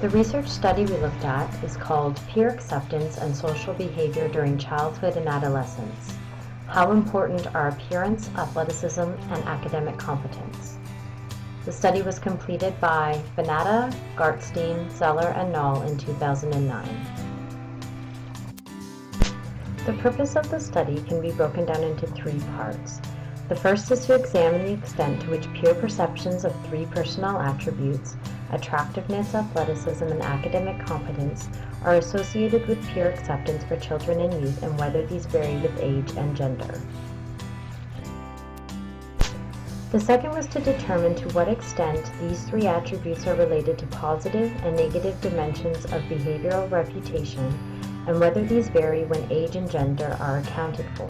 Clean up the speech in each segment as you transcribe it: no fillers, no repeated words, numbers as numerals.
The research study we looked at is called Peer Acceptance and Social Behavior During Childhood and Adolescence. How important are appearance, athleticism, and academic competence? The study was completed by Vanatta, Gartstein, Zeller, and Knoll in 2009. The purpose of the study can be broken down into three parts. The first is to examine the extent to which peer perceptions of three personal attributes, attractiveness, athleticism, and academic competence, are associated with peer acceptance for children and youth and whether these vary with age and gender. The second was to determine to what extent these three attributes are related to positive and negative dimensions of behavioral reputation and whether these vary when age and gender are accounted for.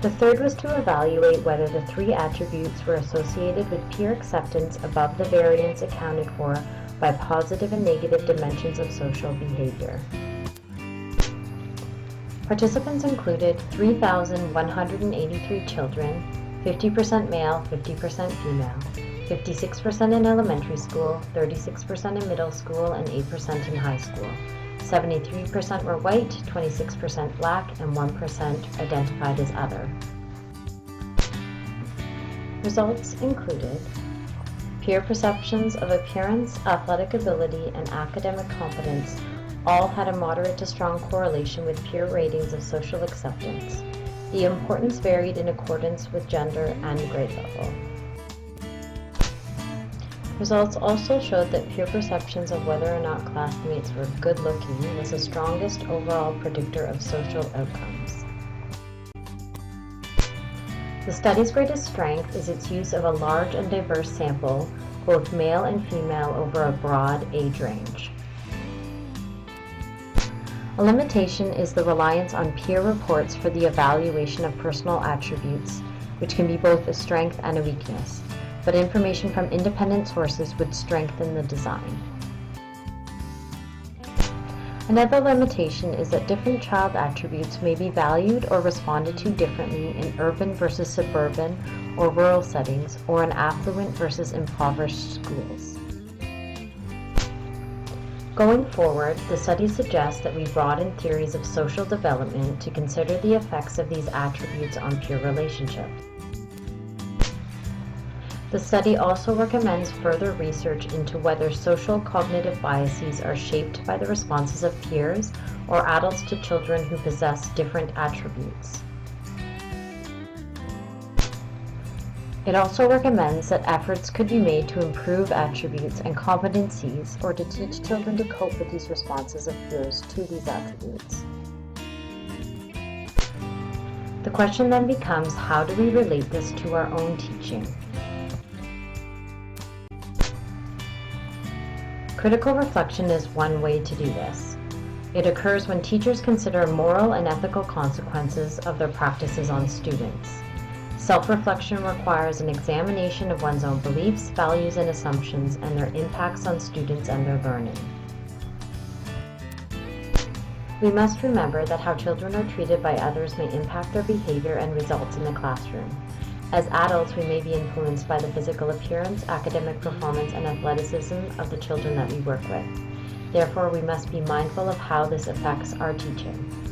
The third was to evaluate whether the three attributes were associated with peer acceptance above the variance accounted for by positive and negative dimensions of social behavior. Participants included 3,183 children, 50% male, 50% female, 56% in elementary school, 36% in middle school, and 8% in high school. 73% were white, 26% black, and 1% identified as other. Results included peer perceptions of appearance, athletic ability, and academic competence all had a moderate to strong correlation with peer ratings of social acceptance. The importance varied in accordance with gender and grade level. Results also showed that peer perceptions of whether or not classmates were good-looking was the strongest overall predictor of social outcomes. The study's greatest strength is its use of a large and diverse sample, both male and female, over a broad age range. A limitation is the reliance on peer reports for the evaluation of personal attributes, which can be both a strength and a weakness. But information from independent sources would strengthen the design. Another limitation is that different child attributes may be valued or responded to differently in urban versus suburban or rural settings, or in affluent versus impoverished schools. Going forward, the study suggests that we broaden theories of social development to consider the effects of these attributes on peer relationships. The study also recommends further research into whether social cognitive biases are shaped by the responses of peers or adults to children who possess different attributes. It also recommends that efforts could be made to improve attributes and competencies or to teach children to cope with these responses of peers to these attributes. The question then becomes, how do we relate this to our own teaching? Critical reflection is one way to do this. It occurs when teachers consider moral and ethical consequences of their practices on students. Self-reflection requires an examination of one's own beliefs, values, and assumptions and their impacts on students and their learning. We must remember that how children are treated by others may impact their behavior and results in the classroom. As adults, we may be influenced by the physical appearance, academic performance, and athleticism of the children that we work with. Therefore, we must be mindful of how this affects our teaching.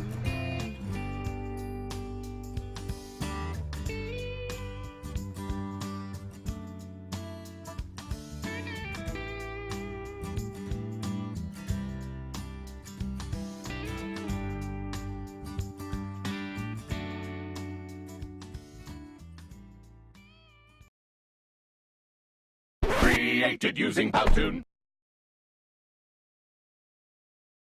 Created using Powtoon.